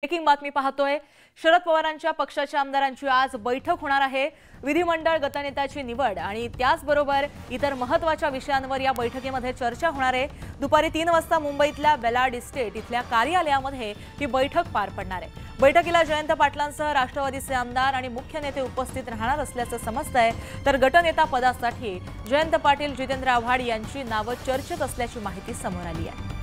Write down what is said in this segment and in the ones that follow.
Breaking बातमी पाहतोय। शरद पवारांच्या पक्षाच्या आमदारांची आज बैठक होणार आहे। विधिमंडळ गटनेत्याची निवड आणि त्याचबरोबर इतर महत्त्वाच्या विषयांवर या बैठकीमध्ये चर्चा होणार आहे। दुपारी 3 वाजता मुंबईतल्या बेलाड इस्टेट इथल्या कार्यालयामध्ये ही बैठक पार पडणार आहे। बैठकीला जयंत पाटलांसह राष्ट्रवादीचे आमदार आणि मुख्य नेते उपस्थित राहणार असल्याचं समजतंय। तर गटनेता पदासाठी जयंत पाटील, जितेंद्र आव्हाड यांची नावं चर्चेत असल्याची माहिती समोर आली आहे।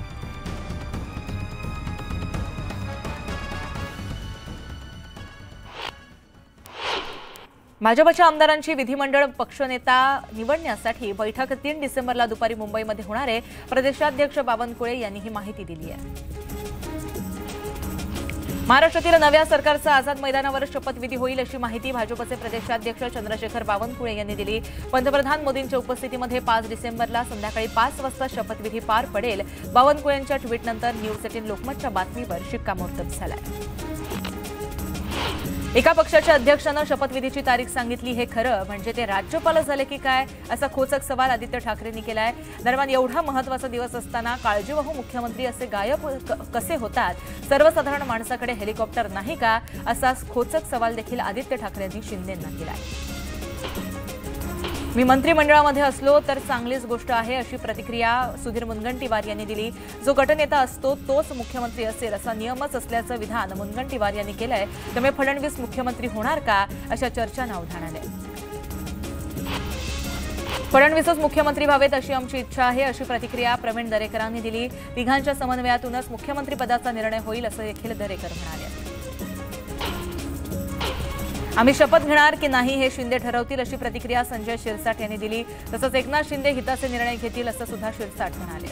भाजपच्या आमदारांची विधिमंडळ पक्षनेता निवडण्यासाठी बैठक 3 डिसेंबरला दुपारी मुंबईमध्ये होणार आहे। प्रदेशाध्यक्ष बावनकुळे यांनी ही माहिती दिली आहे। महाराष्ट्रातील नव्या सरकारचा आझाद मैदानावर शपथविधी होईल अशी माहिती भाजपचे प्रदेशाध्यक्ष चंद्रशेखर बावनकुळे यांनी दिली। पंतप्रधान मोदींच्या उपस्थितीमध्ये 5 डिसेंबरला संध्याकाळी 5 वाजता शपथविधी पार पडेल। बावनकुळेंच्या ट्विटनंतर न्यूज 18 लोकमतच्या बातमीवर शिक्कामोर्तब झालाय। एका पक्षाच्या अध्यक्षानं शपथविधीची तारीख सांगितली, हे खरं म्हणजे ते राज्यपाल झाले की काय, असा खोचक सवाल आदित्य ठाकरेंनी केलाय। दरम्यान एवढा महत्त्वाचा दिवस असताना काळजीवाहू मुख्यमंत्री असे गायब कसे होतात? सर्वसाधारण माणसाकडे हेलिकॉप्टर नाही का, असा खोचक सवाल देखील आदित्य ठाकरेंनी शिंदेंना केलाय। मी मंत्रिमंडळामध्ये असलो तर चांगलीच गोष्ट आहे, अशी प्रतिक्रिया सुधीर मुनगंटीवार यांनी दिली। जो गटनेता असतो तोच मुख्यमंत्री असेल असा नियमच असल्याचं विधान मुनगंटीवार यांनी केलंय। त्यामुळे फडणवीस मुख्यमंत्री होणार का, अशा चर्चांना उधाण आलंय। फडणवीसच मुख्यमंत्री व्हावेत अशी आमची इच्छा आहे, अशी प्रतिक्रिया प्रवीण दरेकरांनी दिली। तिघांच्या समन्वयातूनच मुख्यमंत्रीपदाचा निर्णय होईल असं देखील दरेकर म्हणाले। आम्ही शपथ घेणार की नाही हे शिंदे ठरवतील, अशी प्रतिक्रिया संजय शिरसाट यांनी दिली। तसंच एकनाथ शिंदे हिताचे निर्णय घेतील असं सुद्धा शिरसाट म्हणाले।